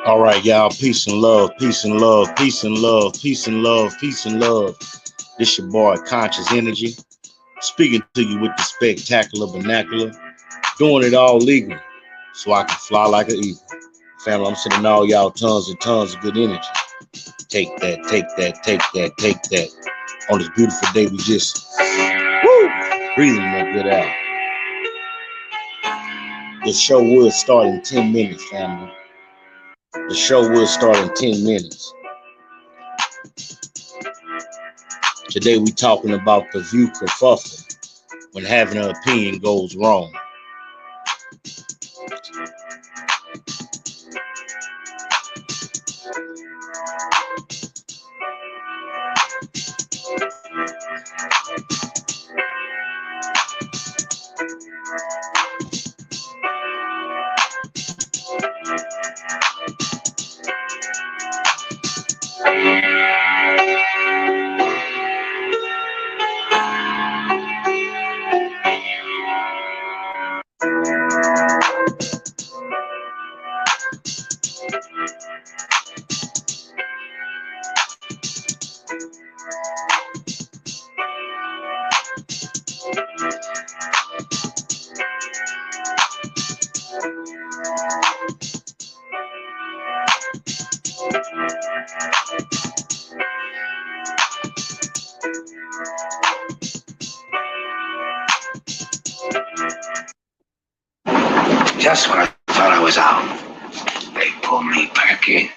All right, y'all. Peace and love, peace and love, peace and love, peace and love, peace and love. This your boy, Conscious Energy, speaking to you with the spectacular vernacular, doing it all legal so I can fly like an eagle. Family, I'm sending all y'all tons and tons of good energy. Take that, take that, take that, take that. On this beautiful day, we just breathing that good out. The show will start in 10 minutes, family. The show will start in 10 minutes. Today we talking about the view kerfuffle when having an opinion goes wrong. Just when I thought I was out, they pulled me back in.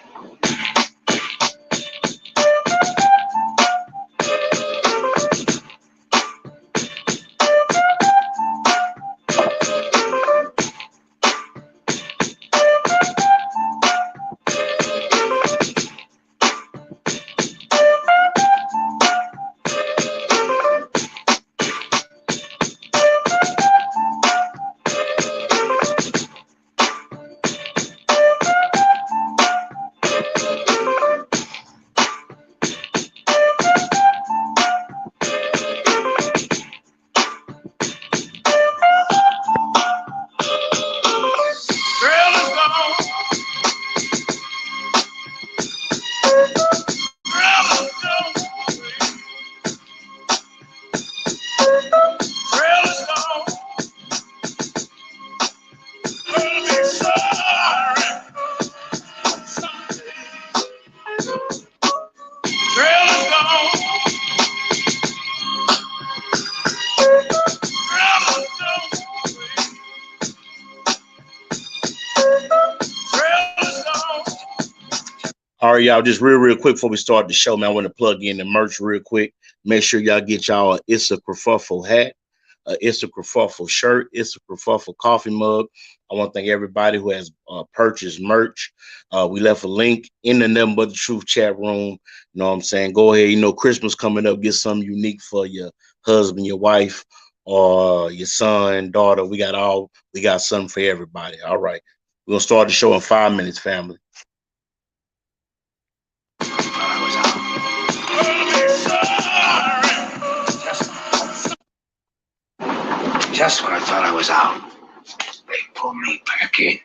All right, y'all, just real quick before we start the show, man, I want to plug in the merch real quick. Make sure y'all get y'all a It's a Kerfuffle hat, It's a Kerfuffle shirt, It's a Kerfuffle coffee mug. I want to thank everybody who has purchased merch. We left a link in the Nothing But the Truth chat room. You know what I'm saying? Go ahead. You know, Christmas coming up. Get something unique for your husband, your wife, or your son, daughter. We got something for everybody. All right. We're going to start the show in 5 minutes, family. Just when I thought I was out, they pulled me back in.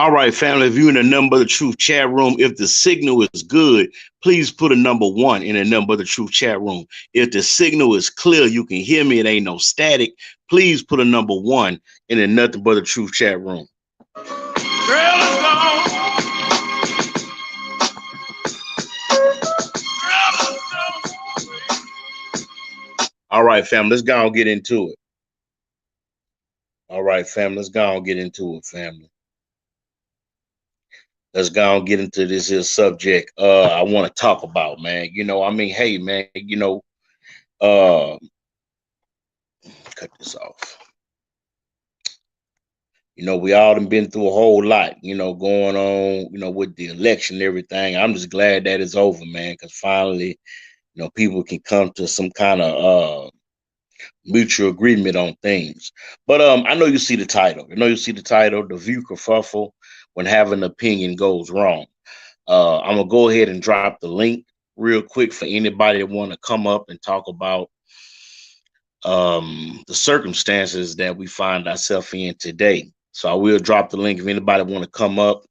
All right, family, if you're in the Number of the Truth chat room, if the signal is good, please put a number 1 in the Number of the Truth chat room. If the signal is clear, you can hear me, it ain't no static, please put a number 1 in the Nothing But the Truth chat room. Girl is gone. Girl is gone. All right, family, let's go and get into it. All right, family, let's go and get into it, family. Let's go and get into this here subject I want to talk about, man. I mean, hey, man, uh, cut this off. We all done been through a whole lot, going on, with the election and everything. I'm just glad that it's over, man, because finally, people can come to some kind of mutual agreement on things. But I know you see the title. The View Kerfuffle When Having an Opinion Goes Wrong. I'm gonna go ahead and drop the link real quick for anybody that want to come up and talk about the circumstances that we find ourselves in today. So I will drop the link if anybody want to come up.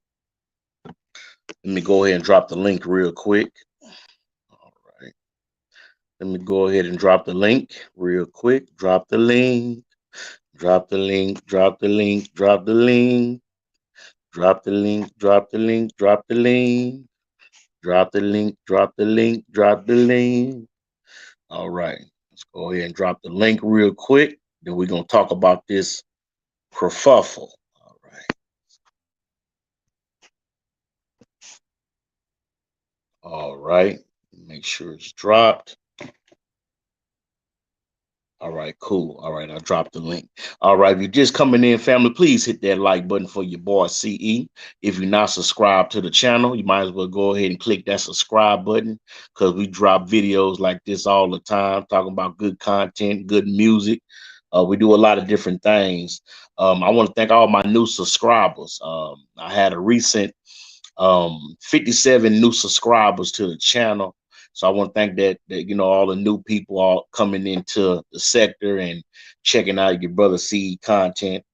Let me go ahead and drop the link real quick. All right. Let me go ahead and drop the link real quick. Drop the link. Drop the link. Drop the link. Drop the link. Drop the link. Drop the link. Drop the link. Drop the link. Drop the link. Drop the link. All right. Let's go ahead and drop the link real quick. Then we're gonna talk about this kerfuffle. All right. All right. Make sure it's dropped. All right, cool. All right, I dropped the link. All right, if you're just coming in, family, please hit that like button for your boy CE. If you're not subscribed to the channel, you might as well go ahead and click that subscribe button because we drop videos like this all the time, talking about good content, good music. We do a lot of different things. I want to thank all my new subscribers. I had a recent 57 new subscribers to the channel. So I want to thank that all the new people are coming into the sector and checking out your brother C content.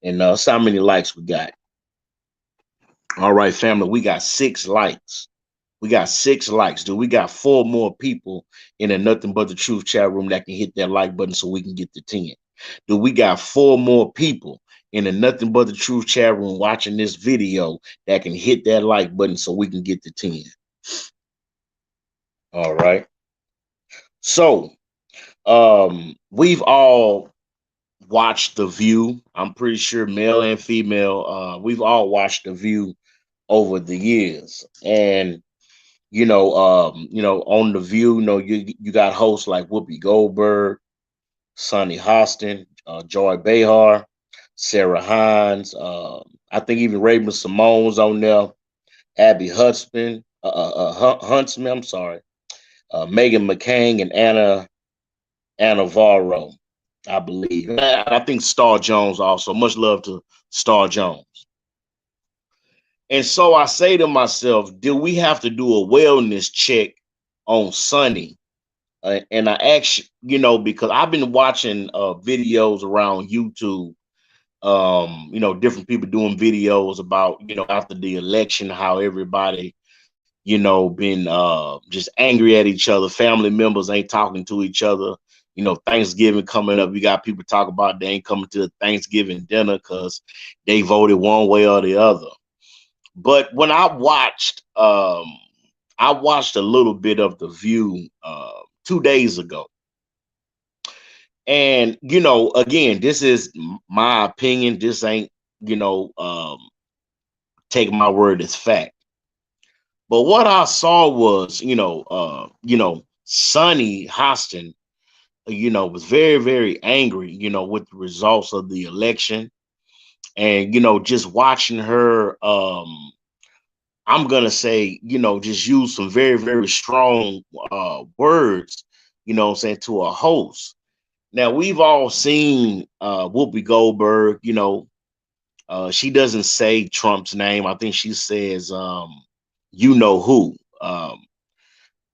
And so how many likes we got? All right, family, we got 6 likes. We got 6 likes, dude. We got 4 more people in a Nothing But the Truth chat room that can hit that like button so we can get to 10. Dude, we got 4 more people in a Nothing But the Truth chat room watching this video that can hit that like button so we can get to 10. All right. So we've all watched The View. I'm pretty sure male and female, we've all watched The View over the years. And on The View, you got hosts like Whoopi Goldberg, Sonny Hostin, Joy Behar, Sarah Hines, I think even Raymond Simone's on there, Abby Huntsman, I'm sorry, Megan McCain, and Anna Navarro, I believe. And I think Star Jones also. Much love to Star Jones. And so I say to myself, do we have to do a wellness check on Sonny? And I actually, because I've been watching videos around YouTube, different people doing videos about, after the election, how everybody, been just angry at each other. Family members ain't talking to each other. Thanksgiving coming up, we got people talk about they ain't coming to the Thanksgiving dinner because they voted one way or the other. But when I watched a little bit of The View 2 days ago. And, again, this is my opinion. This ain't, take my word as fact. But what I saw was, Sonny Hostin, was very, very angry, with the results of the election. And, just watching her, I'm going to say, just use some very, very strong words, I'm saying, to a host. Now, we've all seen Whoopi Goldberg, she doesn't say Trump's name. I think she says, you know who.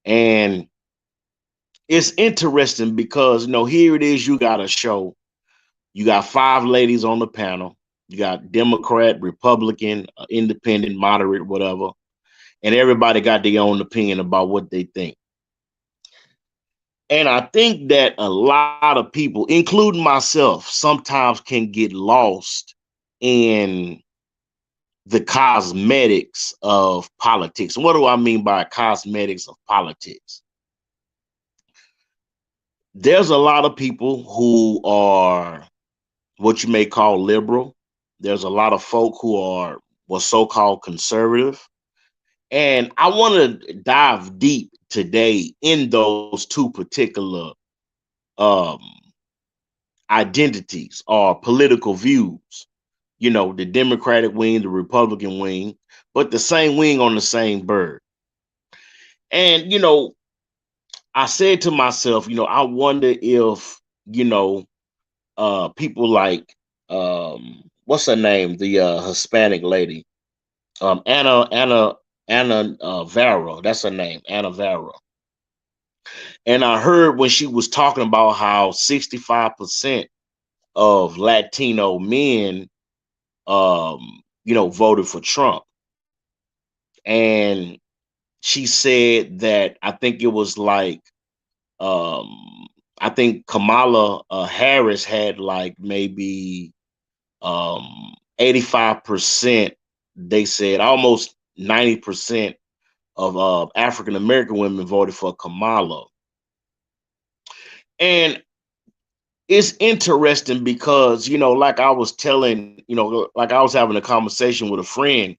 And it's interesting because, here it is. You got a show. You got 5 ladies on the panel. You got Democrat, Republican, independent, moderate, whatever. And everybody got their own opinion about what they think. And I think that a lot of people, including myself, sometimes can get lost in the cosmetics of politics. And what do I mean by cosmetics of politics? There's a lot of people who are what you may call liberal. There's a lot of folk who are what's so-called conservative. And I want to dive deep today in those two particular um, identities or political views. You know, the Democratic wing, the Republican wing, but the same wing on the same bird. And, I said to myself, I wonder if, people like, what's her name? The Hispanic lady, Anna Vera. That's her name, Anna Vera. And I heard when she was talking about how 65% of Latino men, voted for Trump. And she said that I think it was like, I think Kamala Harris had like maybe 85%, they said almost 90% of African American women voted for Kamala. And it's interesting because, like I was telling, like I was having a conversation with a friend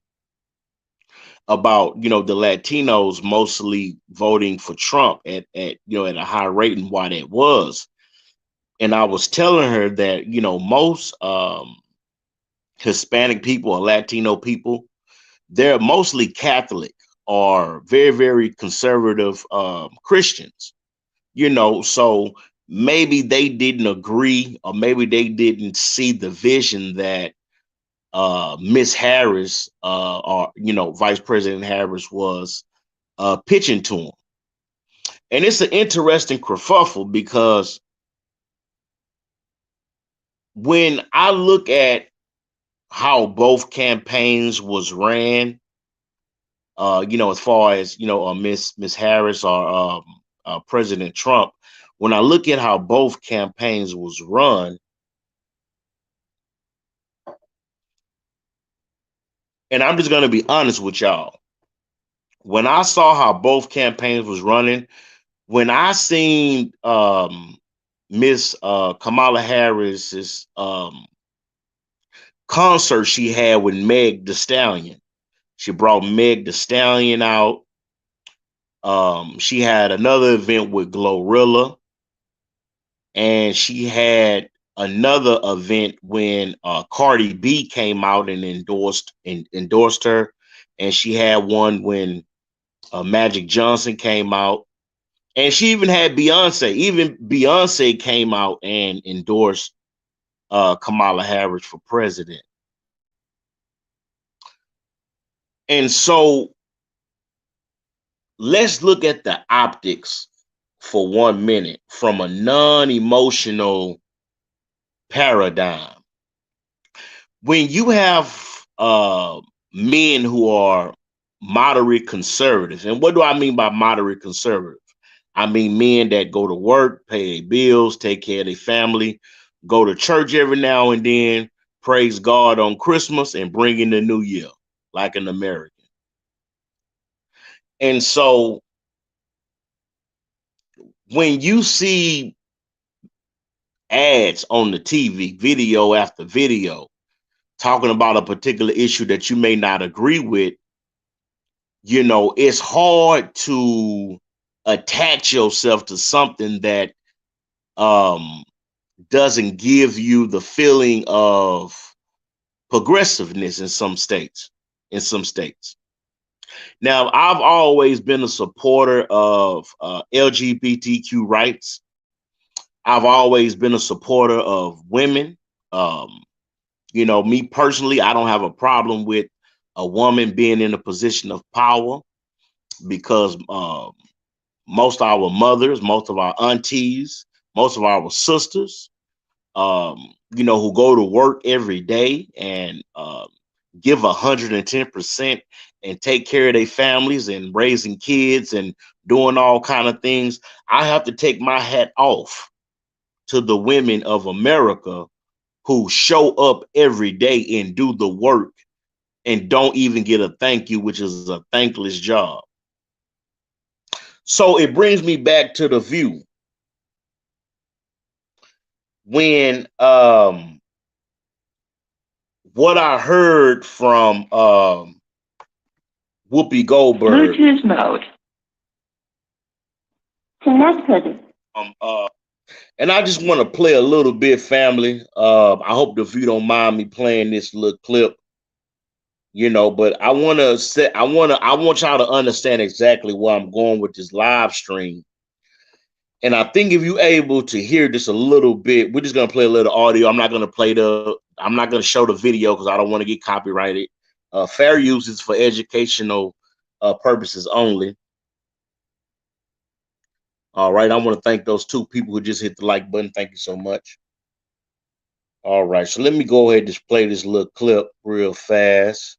about, the Latinos mostly voting for Trump at a high rate and why that was. And I was telling her that, most Hispanic people or Latino people, they're mostly Catholic or very, very conservative Christians, so maybe they didn't agree or maybe they didn't see the vision that Miss Harris or, Vice President Harris was pitching to him. And it's an interesting kerfuffle because when I look at how both campaigns was ran, as far as Miss Harris or President Trump, when I look at how both campaigns was run, and I'm just going to be honest with y'all, when I saw how both campaigns was running, when I seen Miss Kamala Harris's concert she had with Meg The Stallion. She brought Meg The Stallion out. She had another event with Glorilla, and she had another event when Cardi B came out and endorsed her, and she had one when Magic Johnson came out, and she even had Beyonce. Even Beyonce came out and endorsed Kamala Harris for president. And so let's look at the optics for 1 minute from a non-emotional paradigm. When you have men who are moderate conservatives, and what do I mean by moderate conservative? I mean men that go to work, pay their bills, take care of their family, go to church every now and then, praise God on Christmas, and bring in the new year like an American. And so when you see ads on the TV, video after video, talking about a particular issue that you may not agree with, it's hard to attach yourself to something that doesn't give you the feeling of progressiveness in some states. Now, I've always been a supporter of LGBTQ rights. I've always been a supporter of women. Me personally, I don't have a problem with a woman being in a position of power because most of our mothers, most of our aunties, most of our sisters, who go to work every day and give 110% and take care of their families and raising kids and doing all kind of things. I have to take my hat off to the women of America who show up every day and do the work and don't even get a thank you, which is a thankless job. So it brings me back to The View. When what I heard from Whoopi Goldberg. Bluetooth mode. Connected. And I just want to play a little bit, family. I hope if you don't mind me playing this little clip, but I want y'all to understand exactly where I'm going with this live stream. And I think if you're able to hear this a little bit, we're just gonna play a little audio. I'm not gonna show the video because I don't want to get copyrighted. Fair use is for educational purposes only. All right, I want to thank those 2 people who just hit the like button. Thank you so much. All right, so let me go ahead and just play this little clip real fast.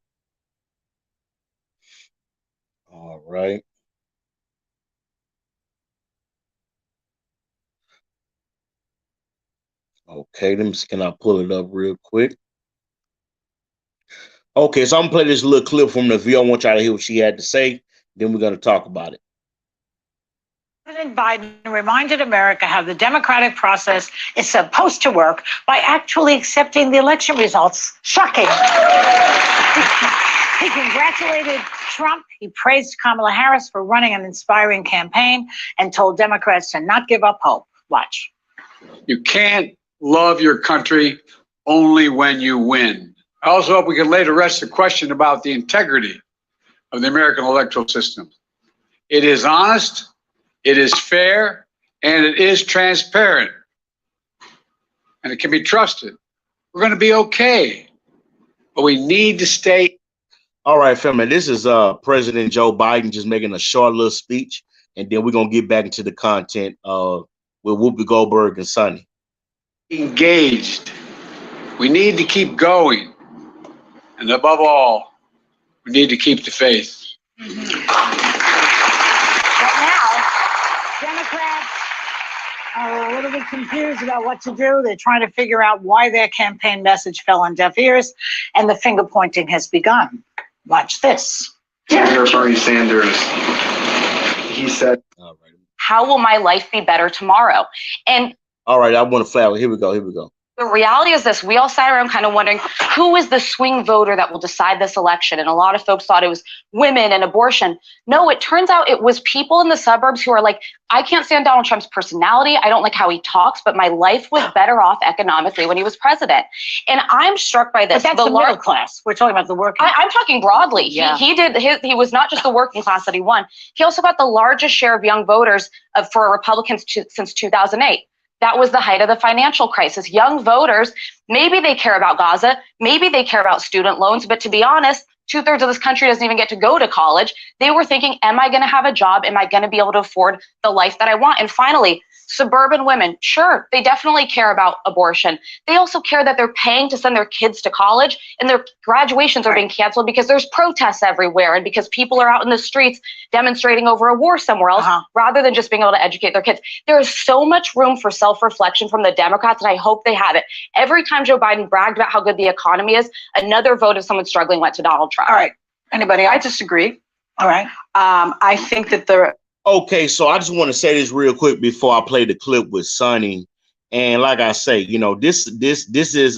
All right. Okay, can I pull it up real quick? Okay, so I'm gonna play this little clip from The View. I want y'all to hear what she had to say. Then we're gonna talk about it. President Biden reminded America how the democratic process is supposed to work by actually accepting the election results. Shocking. He congratulated Trump. He praised Kamala Harris for running an inspiring campaign and told Democrats to not give up hope. Watch. You can't love your country only when you win. I also hope we can lay to rest the question about the integrity of the American electoral system. It is honest, it is fair, and it is transparent. And it can be trusted. We're going to be okay. But we need to stay. All right, family. This is President Joe Biden just making a short little speech. And then we're going to get back into the content with Whoopi Goldberg and Sonny. Engaged. We need to keep going. And above all, we need to keep the faith. But now, Democrats are a little bit confused about what to do. They're trying to figure out why their campaign message fell on deaf ears, and the finger pointing has begun. Watch this. Senator Bernie Sanders, he said, how will my life be better tomorrow? And all right, I want to flag. Here we go. The reality is this: we all sat around kind of wondering who is the swing voter that will decide this election. And a lot of folks thought it was women and abortion. No, it turns out it was people in the suburbs who are like, I can't stand Donald Trump's personality. I don't like how he talks, but my life was better off economically when he was president. And I'm struck by this. But that's the middle class. We're talking about the working. I'm talking broadly. Yeah. He was not just the working class that he won. He also got the largest share of young voters for Republicans since 2008. That was the height of the financial crisis. Young voters, maybe they care about Gaza, maybe they care about student loans, but to be honest, 2/3 of this country doesn't even get to go to college. They were thinking, am I going to have a job? Am I going to be able to afford the life that I want? And finally, suburban women, sure, they definitely care about abortion. They also care that they're paying to send their kids to college and their graduations are being canceled because there's protests everywhere and because people are out in the streets demonstrating over a war somewhere else rather than just being able to educate their kids. There is so much room for self-reflection from the Democrats, and I hope they have it. Every time Joe Biden bragged about how good the economy is, another vote of someone struggling went to Donald Trump. All right. Anybody? I disagree. All right. I think that the Okay, so I just want to say this real quick before I play the clip with Sonny. And like I say, this is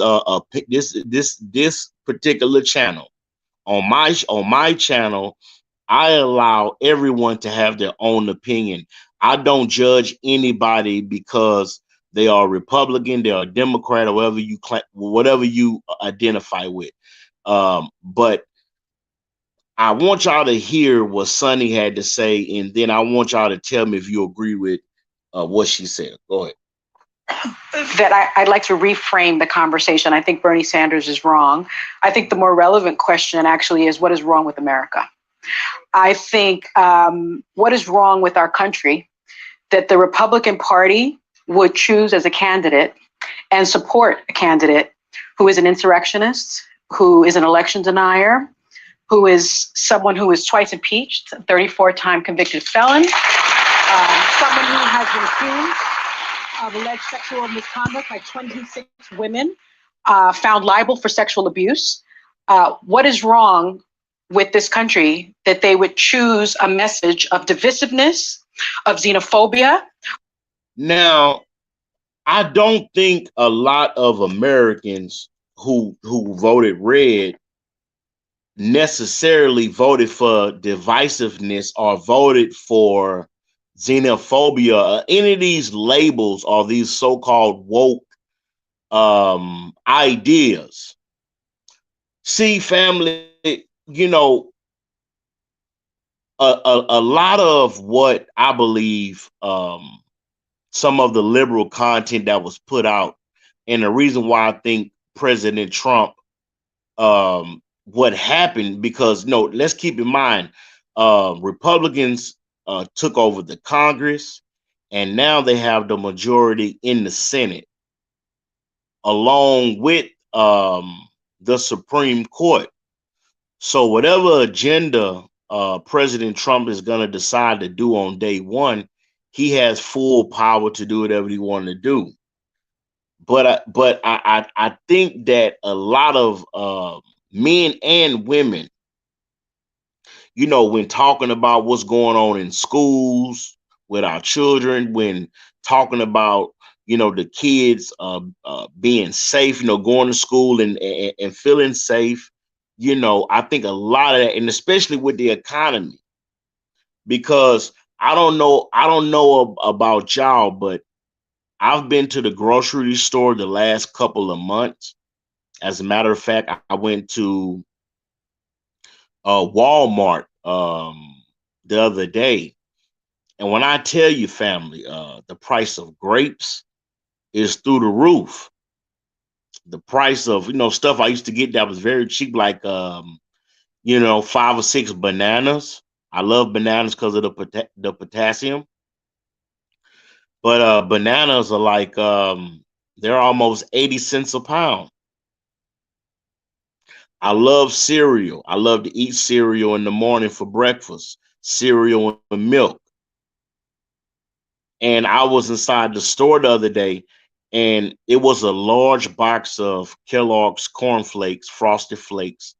this particular channel. On my channel, I allow everyone to have their own opinion. I don't judge anybody because they are Republican, they are Democrat, or whatever you identify with. But I want y'all to hear what Sonny had to say, and then I want y'all to tell me if you agree with what she said. Go ahead. that I'd like to reframe the conversation. I think Bernie Sanders is wrong. I think the more relevant question actually is, what is wrong with America? I think what is wrong with our country that the Republican Party would choose as a candidate and support a candidate who is an insurrectionist, who is an election denier, who is someone who is twice impeached, 34-time convicted felon, someone who has been accused of alleged sexual misconduct by 26 women, found liable for sexual abuse. What is wrong with this country that they would choose a message of divisiveness, of xenophobia? Now, I don't think a lot of Americans who voted red necessarily voted for divisiveness or voted for xenophobia. Any of these labels or these so-called woke ideas. See, family, you know, a lot of what I believe some of the liberal content that was put out, and the reason why I think President Trump, what happened, because let's keep in mind, Republicans took over the Congress, and now they have the majority in the Senate, along with the Supreme Court. So whatever agenda President Trump is going to decide to do on day one, he has full power to do whatever he wanted to do. But I think that a lot of men and women, when talking about what's going on in schools with our children, when talking about the kids being safe, going to school and feeling safe, I think a lot of that, and especially with the economy, because I don't know about y'all, but I've been to the grocery store the last couple of months. As a matter of fact, I went to Walmart the other day, and when I tell you, family, the price of grapes is through the roof. The price of stuff I used to get that was very cheap, like 5 or 6 bananas. I love bananas because of the potassium. But bananas are like they're almost 80 cents a pound. I love cereal. I love to eat cereal in the morning for breakfast, cereal and milk. And I was inside the store the other day, and it was a large box of Kellogg's Corn Flakes, Frosted Flakes,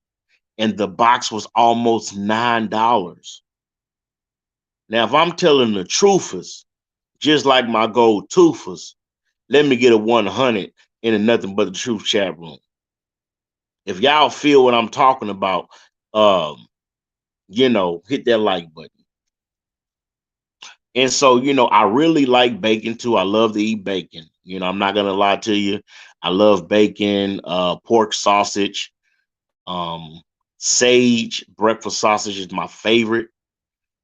and the box was almost $9. Now, if I'm telling the truthers, just like my gold toothers, let me get a 100 in a Nothing But the Truth chat room. If y'all feel what I'm talking about, hit that like button. And so, I really like bacon too. I love to eat bacon. I'm not gonna lie to you. I love bacon, pork sausage, sage breakfast sausage is my favorite.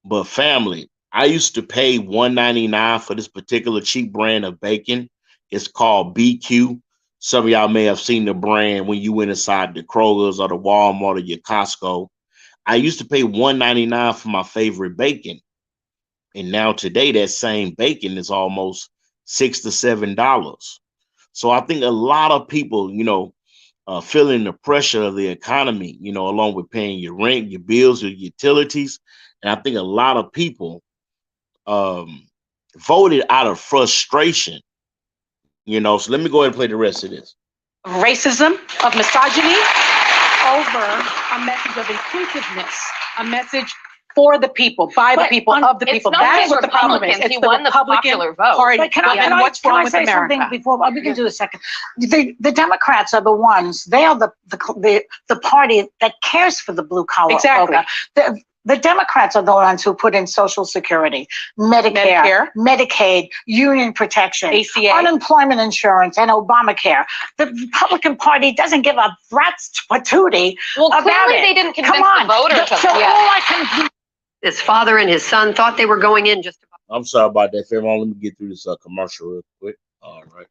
But family, I used to pay $1.99 for this particular cheap brand of bacon. It's called BQ. Some of y'all may have seen the brand when you went inside the Kroger's or the Walmart or your Costco. I used to pay $1.99 for my favorite bacon. And now today, that same bacon is almost $6 to $7. So I think a lot of people, feeling the pressure of the economy, along with paying your rent, your bills, your utilities. And I think a lot of people voted out of frustration, So let me go ahead and play the rest of this. Racism, of misogyny, over a message of inclusiveness, a message for the people, by the people, of the people. That's what the problem is. It's the Republican Party. But can I say something before we can do a second? The Democrats are the ones. They are the party that cares for the blue collar. Exactly. The Democrats are the ones who put in Social Security, Medicare, Medicaid, union protection, ACA, unemployment insurance, and Obamacare. The Republican Party doesn't give a rat's patootie about clearly it. they didn't convince the voters. So all I can. His father and his son thought they were going in just about. I'm sorry about that, family. Let me get through this commercial real quick. All right.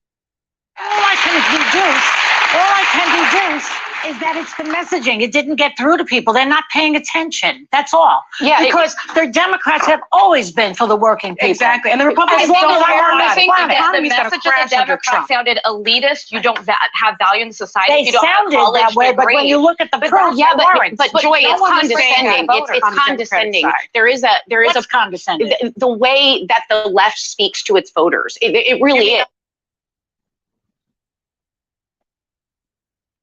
All I can deduce All I can deduce is that it's the messaging. It didn't get through to people. They're not paying attention. That's all. Yeah, because the Democrats have always been for the working people. Exactly. And the Republicans As long don't as I'm care on about this it. planet. The Economy's gonna message of crash the under Democrats Trump. sounded elitist. You don't have value in society. They You don't have sounded college that way, but when degree. you look at the proof, Yeah, they weren't. but Joy, no it's one was saying condescending. that It's on the Democratic condescending. side. There is a What's condescending? the way that the left speaks to its voters. It really is.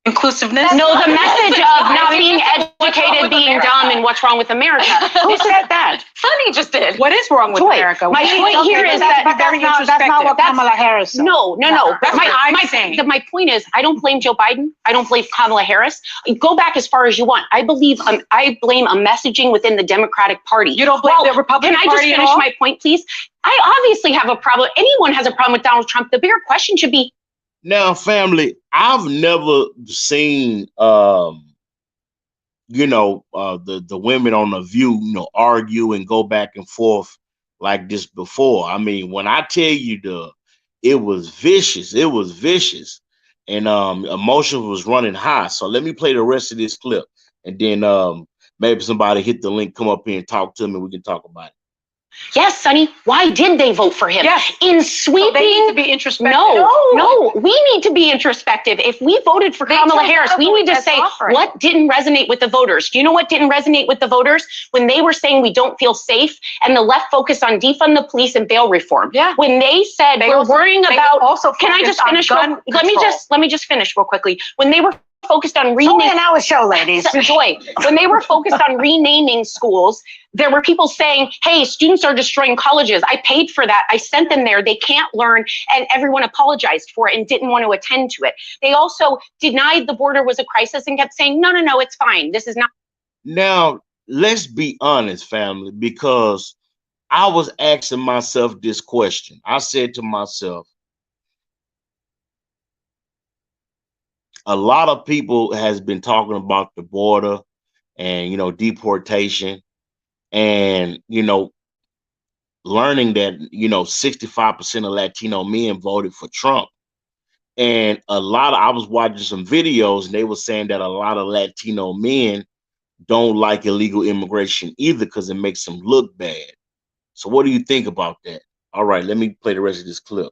Inclusiveness? No, the message of not being educated, being dumb, and what's wrong with America. Who said that? Sunny just did. What is wrong with Joy, America? my point here is that That's not what Kamala Harris said. No. That's what I'm saying. My point is, I don't blame Joe Biden. I don't blame Kamala Harris. Go back as far as you want. I blame a messaging within the Democratic Party. You don't blame the Republican Party? Can I just Party at finish all? my point, please? I obviously have a problem. Anyone has a problem with Donald Trump. The bigger question should be, Now, family, I've never seen the women on The View, argue and go back and forth like this before. I mean, when I tell you it was vicious, and emotion was running high. So let me play the rest of this clip, and then maybe somebody hit the link, come up here and talk to me. We can talk about it. yes, Sonny, why did they vote for him? Yes. In So they need sweeping, to be introspective. no, we need to be introspective. If we voted for Kamala Harris, we need to say what didn't resonate with the voters. Do you know what didn't resonate with the voters? When they were saying we don't feel safe, and the left focused on defund the police and bail reform. Yeah. When they said we're worrying about, also can I just finish? Let me just finish real quickly. When they were focused on Only an hour show, ladies. Joy, when they were focused on renaming schools, there were people saying, hey, students are destroying colleges. I paid for that. I sent them there. They can't learn. And everyone apologized for it and didn't want to attend to it. They also denied the border was a crisis and kept saying, no, it's fine. This is not. Now, let's be honest, family, because I was asking myself this question. I said to myself, a lot of people has been talking about the border and, deportation and, learning that, 65% of Latino men voted for Trump. And I was watching some videos and they were saying that a lot of Latino men don't like illegal immigration either because it makes them look bad. So what do you think about that? All right, let me play the rest of this clip.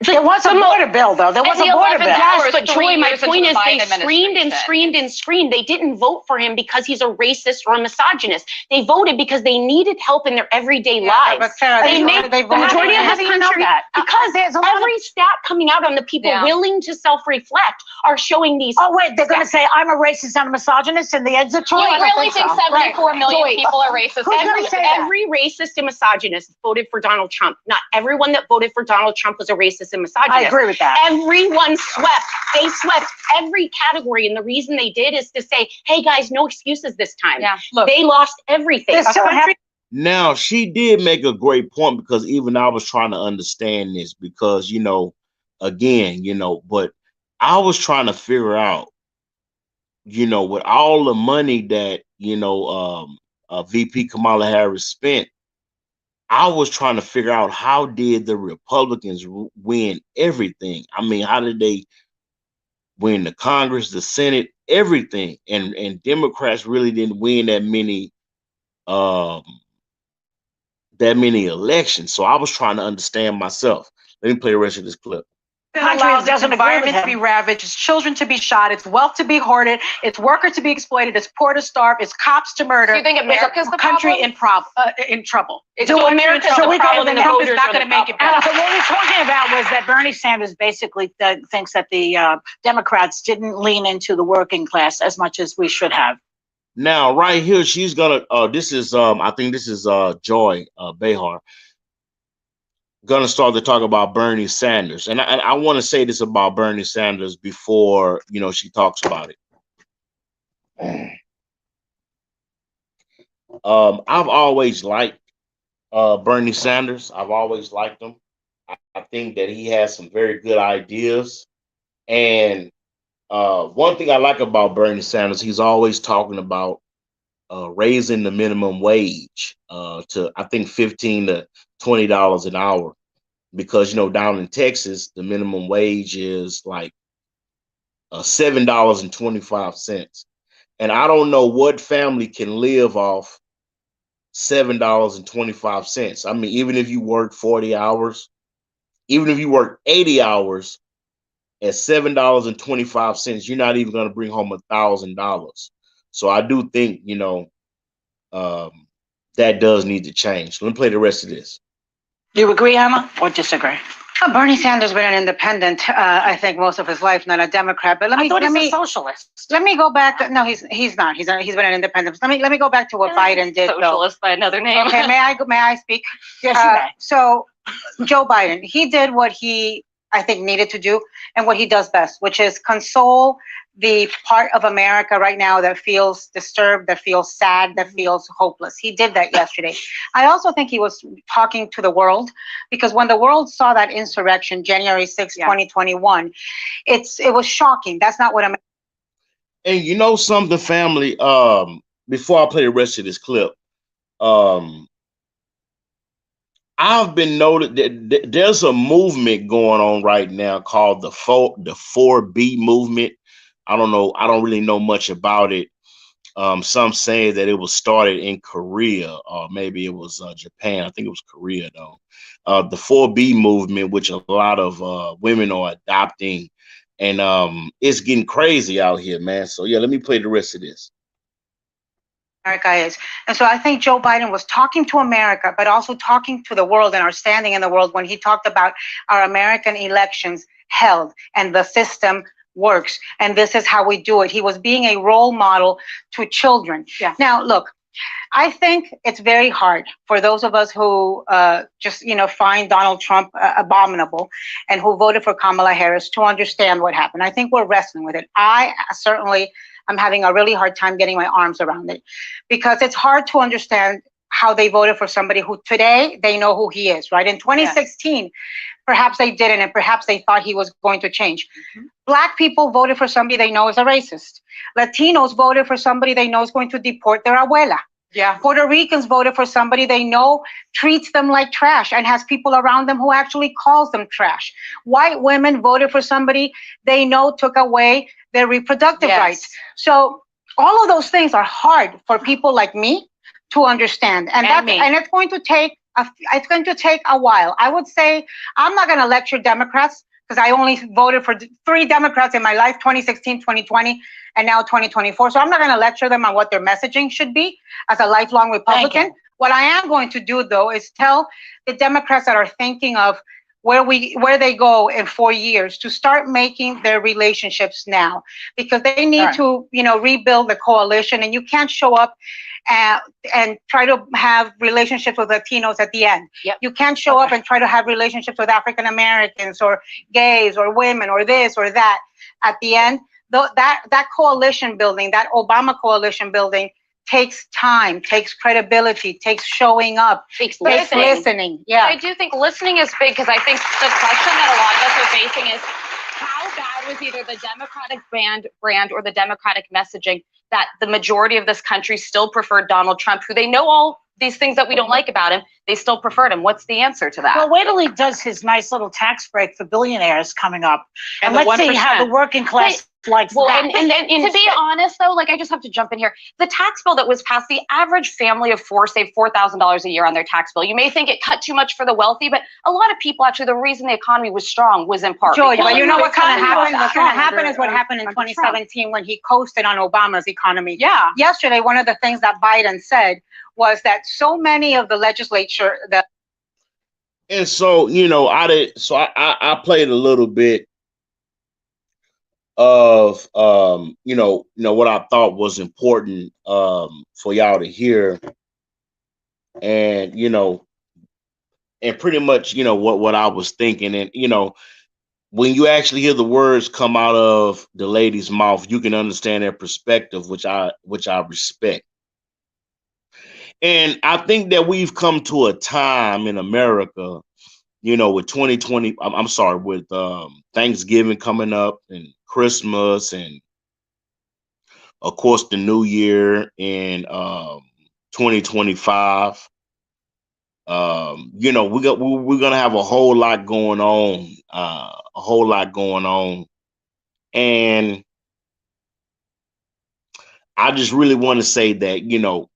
There was a border bill, though. There was a border bill. Yes, but Joy, my point is they screamed. They didn't vote for him because he's a racist or a misogynist. They voted because they needed help in their everyday lives. But Sarah, The majority of this country, because there's every stat coming out on the people willing to self-reflect are showing these. Oh, wait, they're going to say I'm a racist and a misogynist in the exit poll? You really think 74 million Joy, people are racist? Who's gonna say that? Every racist and misogynist voted for Donald Trump. Not everyone that voted for Donald Trump was a racist and misogynist. I agree with that. Everyone swept. They swept every category. And the reason they did is to say, hey, guys, no excuses this time. Yeah, look, they lost everything. Now, she did make a great point because even I was trying to understand this because, but I was trying to figure out, with all the money that, VP Kamala Harris spent, I was trying to figure out how did the Republicans win everything? I mean, how did they win the Congress, the Senate, everything? And Democrats really didn't win that many elections. So I was trying to understand myself. Let me play the rest of this clip. It allows its environment to be ravaged, its children to be shot, its wealth to be hoarded, its workers to be exploited, its poor to starve, its cops to murder. Do you think America's the country problem? in trouble? So America's the problem and the Trump voters is not are going to the make it problem. better. So what we're talking about was that Bernie Sanders basically thinks that the Democrats didn't lean into the working class as much as we should have. Now, right here, she's gonna. This is I think this is Joy Behar. Gonna start to talk about Bernie Sanders, and I want to say this about Bernie Sanders before she talks about it. I've always liked Bernie Sanders. I've always liked him. I think that he has some very good ideas, and one thing I like about Bernie Sanders, he's always talking about raising the minimum wage to I think $15 to $20 an hour, because down in Texas the minimum wage is like $7.25. And I don't know what family can live off $7.25. I mean, even if you work 40 hours, even if you work 80 hours at $7.25, you're not even going to bring home $1,000. So I do think, that does need to change. Let me play the rest of this. Do you agree, Emma, or disagree? Bernie Sanders been an independent, I think, most of his life, not a Democrat. But I thought he's a socialist. let me go back. No, he's not. He's been an independent. Let me go back to what Biden did. Socialist by another name. Okay, may I speak? Yes, you may. So Joe Biden, he did what he, I think, needed to do and what he does best, which is console the part of America right now that feels disturbed, that feels sad, that feels hopeless. He did that yesterday. I also think he was talking to the world, because when the world saw that insurrection, January 6, 2021, it was shocking. That's not what America. And you know something, family, before I play the rest of this clip, I've been noted that there's a movement going on right now called the 4B movement. I don't know. I don't really know much about it. Some say that it was started in Korea, or maybe it was Japan. I think it was Korea, though. The 4B movement, which a lot of women are adopting, and it's getting crazy out here, man. So yeah, let me play the rest of this. America is. And so I think Joe Biden was talking to America, but also talking to the world and our standing in the world when he talked about our American elections held and the system works. And this is how we do it. He was being a role model to children. Yeah. Now, look, I think it's very hard for those of us who just, find Donald Trump abominable and who voted for Kamala Harris to understand what happened. I think we're wrestling with it. I certainly am having a really hard time getting my arms around it, because it's hard to understand how they voted for somebody who today they know who he is, right? In 2016, perhaps they didn't, and perhaps they thought he was going to change. Black people voted for somebody they know is a racist. Latinos voted for somebody they know is going to deport their abuela. Yeah. Puerto Ricans voted for somebody they know treats them like trash and has people around them who actually calls them trash. White women voted for somebody they know took away their reproductive rights. So all of those things are hard for people like me to understand, and it's going to take a while. I would say I'm not going to lecture Democrats, because I only voted for 3 Democrats in my life, 2016, 2020, and now 2024. So I'm not going to lecture them on what their messaging should be as a lifelong Republican. What I am going to do, though, is tell the Democrats that are thinking of where they go in 4 years to start making their relationships now, because they need to, rebuild the coalition, and you can't show up and try to have relationships with Latinos at the end. You can't show up and try to have relationships with African Americans or gays or women or this or that at the end. That coalition building, that Obama coalition building, takes time, takes credibility, takes showing up, takes listening. Yeah. I do think listening is big, because I think the question that a lot of us are facing is how bad was either the Democratic brand or the Democratic messaging that the majority of this country still preferred Donald Trump, who they know all these things that we don't like about him, they still preferred him. What's the answer to that? Well, wait till he does his nice little tax break for billionaires coming up. And let's see how the working class likes that. And to be honest, though, I just have to jump in here. The tax bill that was passed, the average family of 4 saved $4,000 a year on their tax bill. You may think it cut too much for the wealthy, but a lot of people, actually, the reason the economy was strong was in part. Joy, but you know what's going to happen? What's going to happen is what happened in 2017 when he coasted on Obama's economy. Yeah. Yesterday, one of the things that Biden said was that so many of the legislature that. And so, I played a little bit of what I thought was important for y'all to hear, and and pretty much what I was thinking. And when you actually hear the words come out of the lady's mouth, you can understand their perspective, which I respect. And I think that we've come to a time in America, with 2020, I'm sorry, with Thanksgiving coming up and Christmas, and of course the New Year in 2025. We're gonna have a whole lot going on, And I just really want to say that,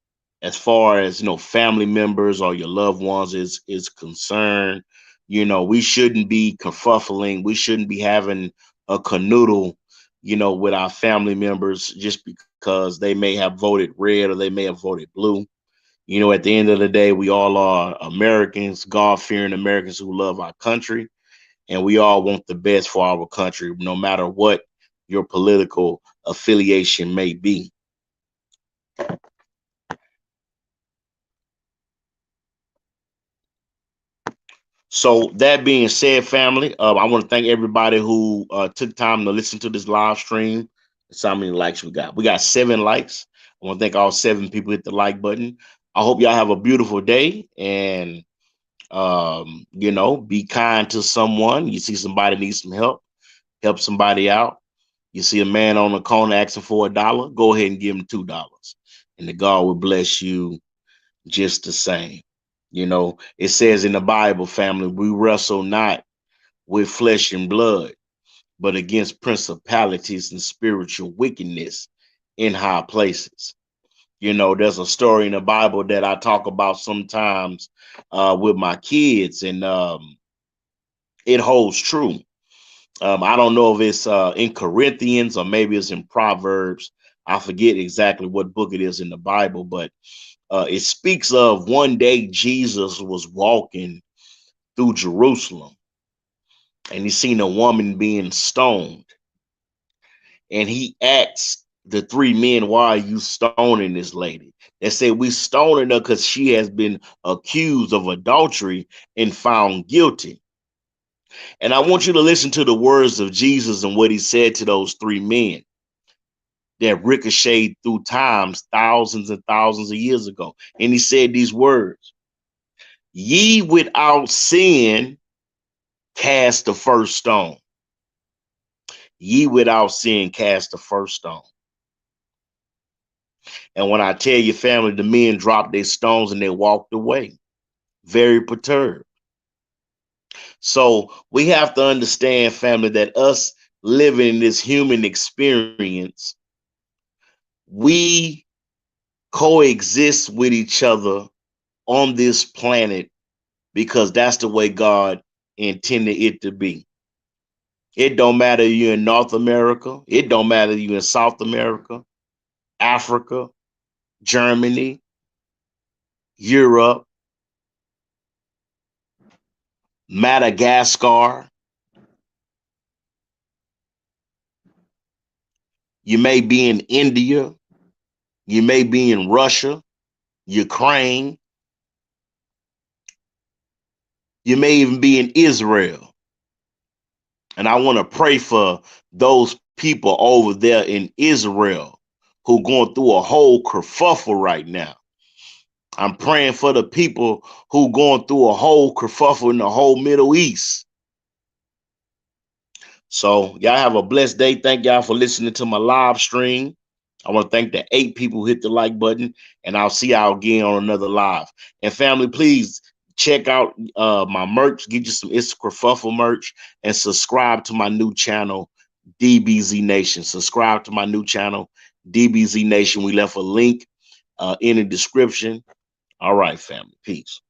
as far as, family members or your loved ones is concerned, we shouldn't be kerfuffling. We shouldn't be having a canoodle, with our family members just because they may have voted red or they may have voted blue. At the end of the day, we all are Americans, God-fearing Americans who love our country, and we all want the best for our country, no matter what your political affiliation may be. So that being said, family, I want to thank everybody who took time to listen to this live stream. That's how many likes we got. We got 7 likes. I want to thank all 7 people who hit the like button. I hope y'all have a beautiful day, and be kind to someone. You see somebody needs some help somebody out. You see a man on the corner asking for $1, go ahead and give him $2, and the God will bless you just the same. It says in the Bible, family, we wrestle not with flesh and blood, but against principalities and spiritual wickedness in high places. There's a story in the Bible that I talk about sometimes with my kids, and it holds true. I don't know if it's in Corinthians or maybe it's in Proverbs. I forget exactly what book it is in the Bible, but it speaks of one day Jesus was walking through Jerusalem, and he seen a woman being stoned. And he asked the 3 men, why are you stoning this lady? They said, we stoning her because she has been accused of adultery and found guilty. And I want you to listen to the words of Jesus and what he said to those 3 men that ricocheted through times, thousands and thousands of years ago. And he said these words: ye without sin cast the first stone. Ye without sin cast the first stone. And when I tell you, family, the men dropped their stones and they walked away, very perturbed. So we have to understand, family, that us living in this human experience, we coexist with each other on this planet because that's the way God intended it to be. It don't matter if you're in North America. It don't matter if you're in South America, Africa, Germany, Europe, Madagascar. You may be in India. You may be in Russia, Ukraine. You may even be in Israel. And I want to pray for those people over there in Israel who going through a whole kerfuffle right now. I'm praying for the people who going through a whole kerfuffle in the whole Middle East. So y'all have a blessed day. Thank y'all for listening to my live stream. I want to thank the 8 people who hit the like button, and I'll see y'all again on another live. And family, please check out my merch. Get you some It's Kerfuffle merch, and subscribe to my new channel, DBZ Nation. Subscribe to my new channel, DBZ Nation. We left a link in the description. All right, family. Peace.